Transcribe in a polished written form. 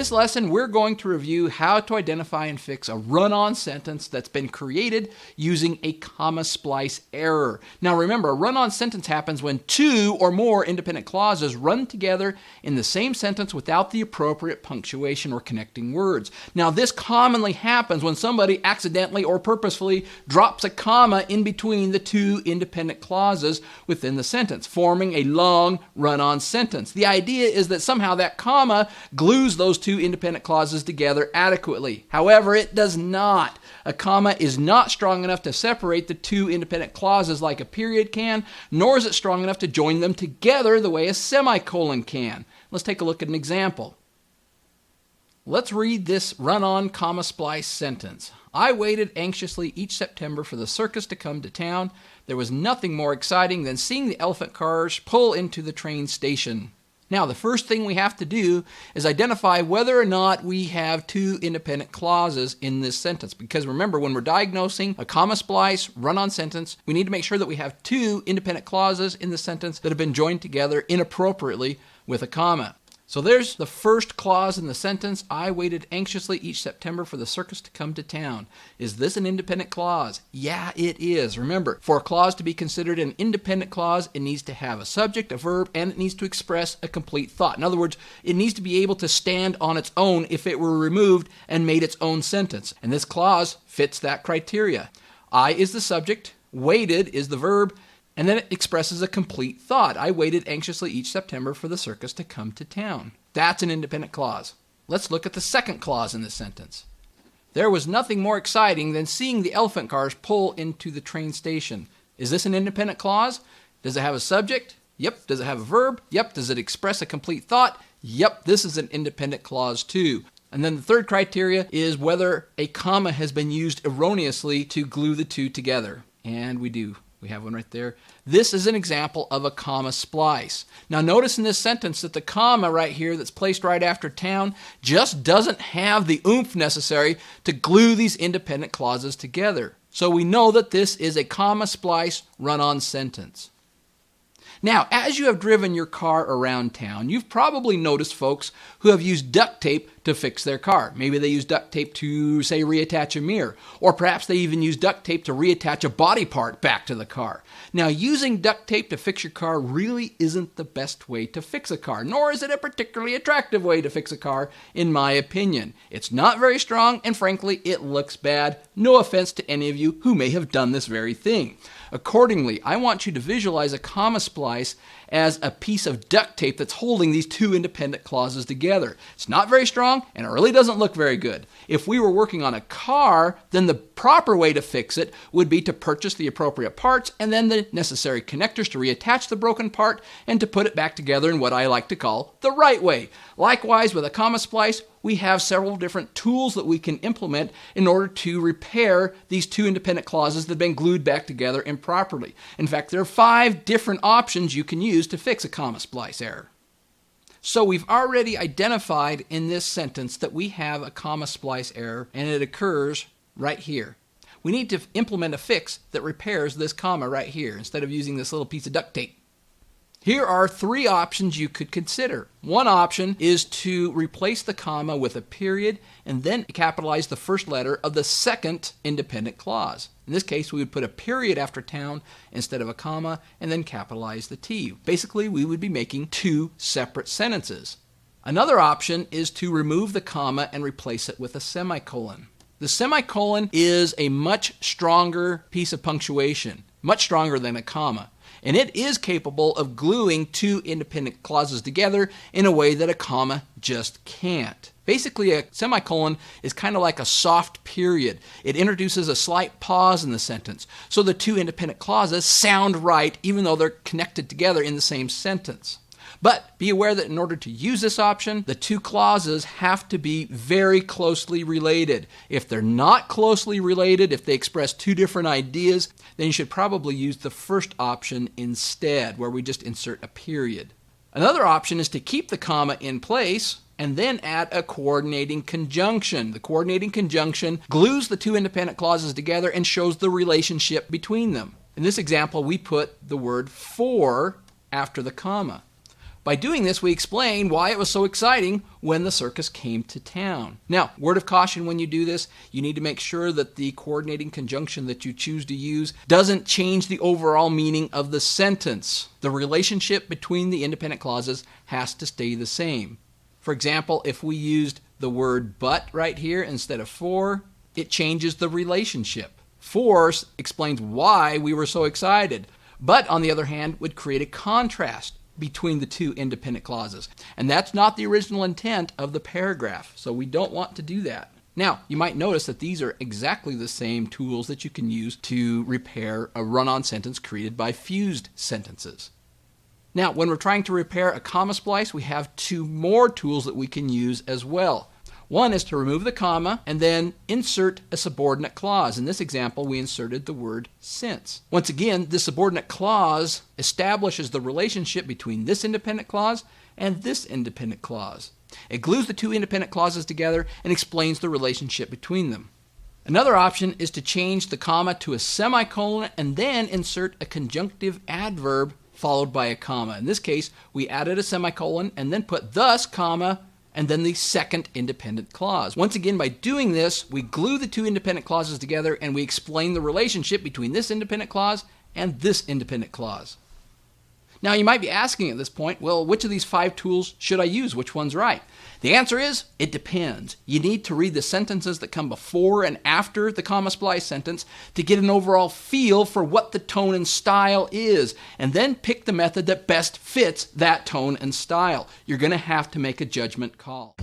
this lesson, we're going to review how to identify and fix a run-on sentence that's been created using a comma splice error. Now remember, a run-on sentence happens when two or more independent clauses run together in the same sentence without the appropriate punctuation or connecting words. Now this commonly happens when somebody accidentally or purposefully drops a comma in between the two independent clauses within the sentence, forming a long run-on sentence. The idea is that somehow that comma glues those two independent clauses together adequately. However, it does not. A comma is not strong enough to separate the two independent clauses like a period can, nor is it strong enough to join them together the way a semicolon can. Let's take a look at an example. Let's read this run-on comma splice sentence. I waited anxiously each September for the circus to come to town. There was nothing more exciting than seeing the elephant cars pull into the train station. Now, the first thing we have to do is identify whether or not we have two independent clauses in this sentence. Because remember, when we're diagnosing a comma splice run-on sentence, we need to make sure that we have two independent clauses in the sentence that have been joined together inappropriately with a comma. So there's the first clause in the sentence. I waited anxiously each September for the circus to come to town. Is this an independent clause? Yeah, it is. Remember, for a clause to be considered an independent clause, it needs to have a subject, a verb, and it needs to express a complete thought. In other words, it needs to be able to stand on its own if it were removed and made its own sentence. And this clause fits that criteria. I is the subject, waited is the verb, and then it expresses a complete thought. I waited anxiously each September for the circus to come to town. That's an independent clause. Let's look at the second clause in this sentence. There was nothing more exciting than seeing the elephant cars pull into the train station. Is this an independent clause? Does it have a subject? Yep. Does it have a verb? Yep. Does it express a complete thought? Yep. This is an independent clause too. And then the third criteria is whether a comma has been used erroneously to glue the two together. And we do. We have one right there. This is an example of a comma splice. Now notice in this sentence that the comma right here that's placed right after town just doesn't have the oomph necessary to glue these independent clauses together. So we know that this is a comma splice run-on sentence. Now, as you have driven your car around town, you've probably noticed folks who have used duct tape to fix their car. Maybe they use duct tape to, say, reattach a mirror. Or perhaps they even use duct tape to reattach a body part back to the car. Now, using duct tape to fix your car really isn't the best way to fix a car, nor is it a particularly attractive way to fix a car, in my opinion. It's not very strong, and frankly, it looks bad. No offense to any of you who may have done this very thing. Accordingly, I want you to visualize a comma splice as a piece of duct tape that's holding these two independent clauses together. It's not very strong, and it really doesn't look very good. If we were working on a car, then the proper way to fix it would be to purchase the appropriate parts and then the necessary connectors to reattach the broken part and to put it back together in what I like to call the right way. Likewise, with a comma splice, we have several different tools that we can implement in order to repair these two independent clauses that have been glued back together improperly. In fact, there are 5 different options you can use to fix a comma splice error. So we've already identified in this sentence that we have a comma splice error, and it occurs right here. We need to implement a fix that repairs this comma right here instead of using this little piece of duct tape. Here are 3 options you could consider. One option is to replace the comma with a period and then capitalize the first letter of the second independent clause. In this case, we would put a period after town instead of a comma and then capitalize the T. Basically, we would be making 2 separate sentences. Another option is to remove the comma and replace it with a semicolon. The semicolon is a much stronger piece of punctuation, much stronger than a comma. And it is capable of gluing 2 independent clauses together in a way that a comma just can't. Basically, a semicolon is kind of like a soft period. It introduces a slight pause in the sentence, so the 2 independent clauses sound right even though they're connected together in the same sentence. But be aware that in order to use this option, the 2 clauses have to be very closely related. If they're not closely related, if they express 2 different ideas, then you should probably use the first option instead, where we just insert a period. Another option is to keep the comma in place and then add a coordinating conjunction. The coordinating conjunction glues the 2 independent clauses together and shows the relationship between them. In this example, we put the word for after the comma. By doing this, we explain why it was so exciting when the circus came to town. Now, word of caution when you do this, you need to make sure that the coordinating conjunction that you choose to use doesn't change the overall meaning of the sentence. The relationship between the independent clauses has to stay the same. For example, if we used the word but right here instead of for, it changes the relationship. For explains why we were so excited. But, on the other hand, would create a contrast between the two independent clauses. And that's not the original intent of the paragraph, so we don't want to do that. Now, you might notice that these are exactly the same tools that you can use to repair a run-on sentence created by fused sentences. Now, when we're trying to repair a comma splice, we have two more tools that we can use as well. One is to remove the comma and then insert a subordinate clause. In this example, we inserted the word since. Once again, this subordinate clause establishes the relationship between this independent clause and this independent clause. It glues the two independent clauses together and explains the relationship between them. Another option is to change the comma to a semicolon and then insert a conjunctive adverb followed by a comma. In this case, we added a semicolon and then put thus, comma, and then the second independent clause. Once again, by doing this, we glue the two independent clauses together and we explain the relationship between this independent clause and this independent clause. Now, you might be asking at this point, well, which of these 5 tools should I use? Which one's right? The answer is, it depends. You need to read the sentences that come before and after the comma splice sentence to get an overall feel for what the tone and style is, and then pick the method that best fits that tone and style. You're going to have to make a judgment call.